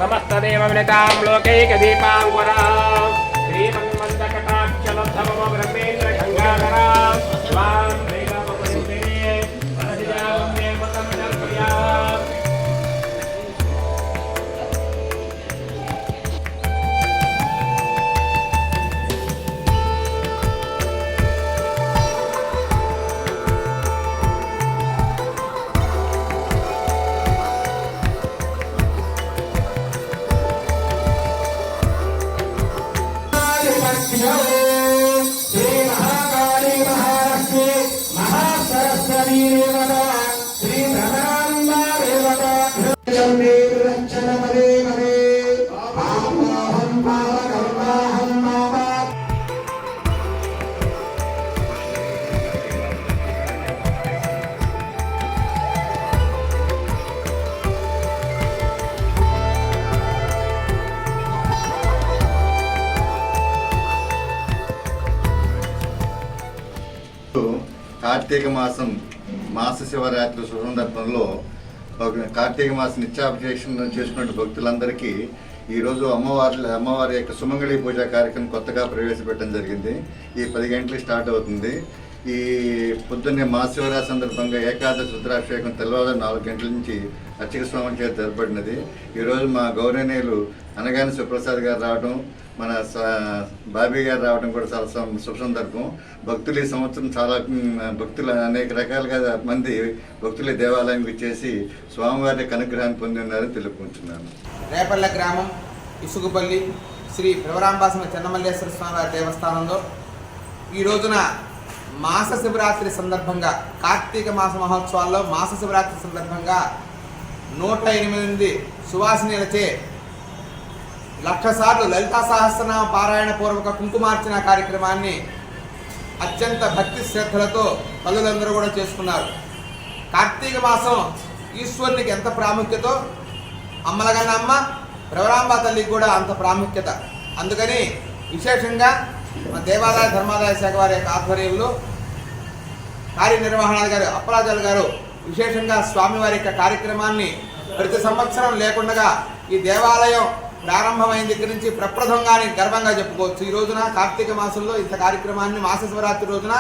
समस्तदेवमिलितां लोकैकदीपाङ्कुरा श्रीमन्मन्दकटाक्षलब्धमम ब्रह्मेन्द्र गङ्गाधरा स्वां दैवमपरिते मनसिजावन्ये मतं जल्पया కార్తీక మాసం మాస శివరాత్రి సందర్భంలో కార్తీక మాసం నిత్యాభిషేకం చేసుకున్న భక్తులందరికీ ఈరోజు అమ్మవారి యొక్క సుమంగళి పూజ కార్యక్రమం కొత్తగా ప్రవేశపెట్టడం జరిగింది. ఈ 10 గంటలకు స్టార్ట్ అవుతుంది. ఈ పొద్దున్నే మహాశివరాత్రి సందర్భంగా ఏకాదశి రుద్రాభిషేకం తెల్లవారు 4 గంటల నుంచి అర్చక స్వామి చేత జరపబడినది. ఈరోజు మా గౌరవనీయులు అనగాని సుప్రసాద్ గారు రావడం, మన బాబీ గారు రావడం కూడా చాలా శుభ సందర్భం. భక్తులు ఈ సంవత్సరం చాలా భక్తులు అనేక రకాలుగా మంది భక్తులు దేవాలయానికి ఇచ్చేసి స్వామివారి యొక్క అనుగ్రహాన్ని పొంది ఉన్నారని తెలుపుకుంటున్నాను. రేపల్ల గ్రామం ఇసుగుపల్లి శ్రీ భ్రవరాంబాసమ చెన్నమల్లేశ్వర స్వామివారి దేవస్థానంలో ఈ రోజున మాస శివరాత్రి సందర్భంగా కార్తీక మాస మహోత్సవాల్లో మాస శివరాత్రి సందర్భంగా 108 సువాసినీలచే 1,00,000 సార్లు లలితా సహస్రనామ పారాయణ పూర్వక కుంకుమార్చన కార్యక్రమాన్ని అత్యంత భక్తి శ్రద్ధలతో తల్లులందరూ కూడా చేసుకున్నారు. కార్తీక మాసం ఈశ్వరునికి ఎంత ప్రాముఖ్యతో అమ్మలగన్న అమ్మ భ్రవరాంబ తల్లికి కూడా అంత ప్రాముఖ్యత. అందుకని విశేషంగా మన దేవాదాయ ధర్మాదాయ శాఖ వారి యొక్క ఆధ్వర్యంలో కార్యనిర్వహణాధికారి అప్పరాజాలు గారు విశేషంగా స్వామివారి యొక్క కార్యక్రమాన్ని ప్రతి సంవత్సరం లేకుండా ఈ దేవాలయం ప్రారంభమైన దగ్గర నుంచి ప్రప్రథంగానే గర్వంగా చెప్పుకోవచ్చు. ఈ రోజున కార్తీక మాసంలో ఇంత కార్యక్రమాన్ని మాస శివరాత్రి రోజున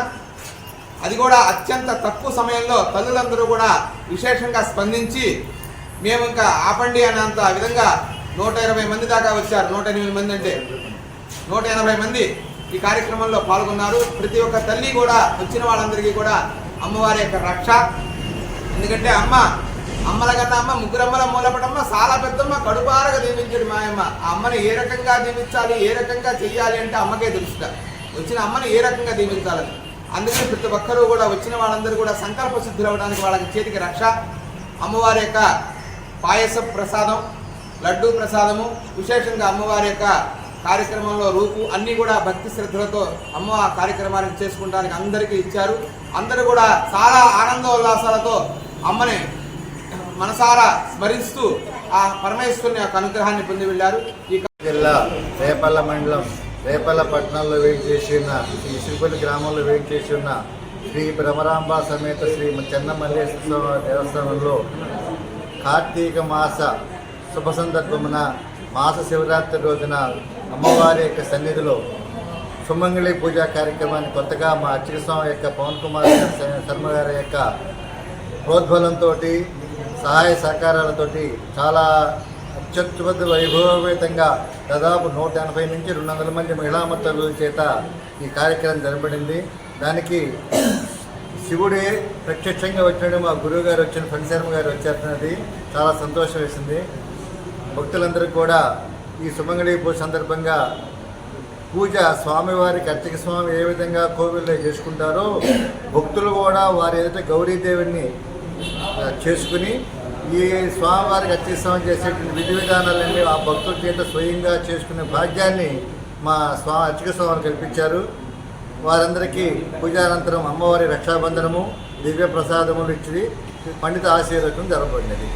అది కూడా అత్యంత తక్కువ సమయంలో తల్లులందరూ కూడా విశేషంగా స్పందించి మేము ఇంకా ఆపండి అనేంత విధంగా 120 మంది దాకా వచ్చారు. 108 మంది అంటే 180 మంది ఈ కార్యక్రమంలో పాల్గొన్నారు. ప్రతి ఒక్క తల్లి కూడా వచ్చిన వాళ్ళందరికీ కూడా అమ్మవారి యొక్క రక్ష. ఎందుకంటే అమ్మల కన్నా అమ్మ ముగ్గురమ్మల మూలపటమ్మ చాలా పెద్దమ్మ కడుపారగా దీవించాడు మాయమ్మ. ఆ అమ్మని ఏ రకంగా దీవించాలి, ఏ రకంగా చెయ్యాలి అంటే అమ్మకే తెలుసుట. వచ్చిన అమ్మని ఏ రకంగా దీవించాలని అందుకని ప్రతి ఒక్కరూ కూడా వచ్చిన వాళ్ళందరూ కూడా సంకల్ప సిద్ధులు అవ్వడానికి వాళ్ళకి చేతికి రక్ష. అమ్మవారి యొక్క పాయస ప్రసాదం, లడ్డూ ప్రసాదము, విశేషంగా అమ్మవారి యొక్క కార్యక్రమంలో రూపు అన్నీ కూడా భక్తి శ్రద్ధలతో అమ్మ కార్యక్రమాన్ని చేసుకుంటానికి అందరికీ ఇచ్చారు. అందరూ కూడా చాలా ఆనందోల్లాసాలతో అమ్మని మనసారా స్మరిస్తూ ఆ పరమేశ్వరుని యొక్క అనుగ్రహాన్ని పొంది వెళ్ళారు. ఈ జిల్లా రేపల్ల మండలం రేపల్ల పట్టణంలో వేయించేసి ఉన్న ఈ సిరిపల్లి గ్రామంలో వేయించేసి ఉన్న శ్రీ భ్రమరాంబ సమేత శ్రీ చెన్నమల్లేశ్వర దేవస్థానంలో కార్తీక మాస శుభ సందర్భమున మాస శివరాత్రి రోజున అమ్మవారి యొక్క సన్నిధిలో సుమంగళి పూజా కార్యక్రమాన్ని కొత్తగా మా అర్చక స్వామి యొక్క పవన్ కుమార్ శర్మ గారి యొక్క ప్రోద్బలంతో సహాయ సహకారాలతోటి చాలా అత్యుత్తమ వైభవపేతంగా దాదాపు 180 నుంచి 200 మంది మహిళా మద్దతుల చేత ఈ కార్యక్రమం జరపబడింది. దానికి శివుడే ప్రత్యక్షంగా వచ్చినట్టు మా గురువు గారు వచ్చిన ఫణిశర్మ గారు వచ్చారన్నది చాలా సంతోషం వేసింది. భక్తులందరూ కూడా ఈ సుమంగళి పూజ సందర్భంగా పూజ స్వామివారికి అర్చక స్వామి ఏ విధంగా కోవిల్లో చేసుకుంటారో భక్తులు కూడా వారి ఎదుట గౌరీదేవిని చేసుకుని ఈ స్వామివారికి అర్చక స్వామి చేసేటువంటి విధి విధానాలన్నీ ఆ భక్తుల చేత స్వయంగా చేసుకునే భాగ్యాన్ని మా అర్చక స్వామిని కల్పించారు. వారందరికీ పూజానంతరం అమ్మవారి రక్షాబంధనము దివ్య ప్రసాదములు ఇచ్చి పండిత ఆశీర్వచనం జరపబడినది.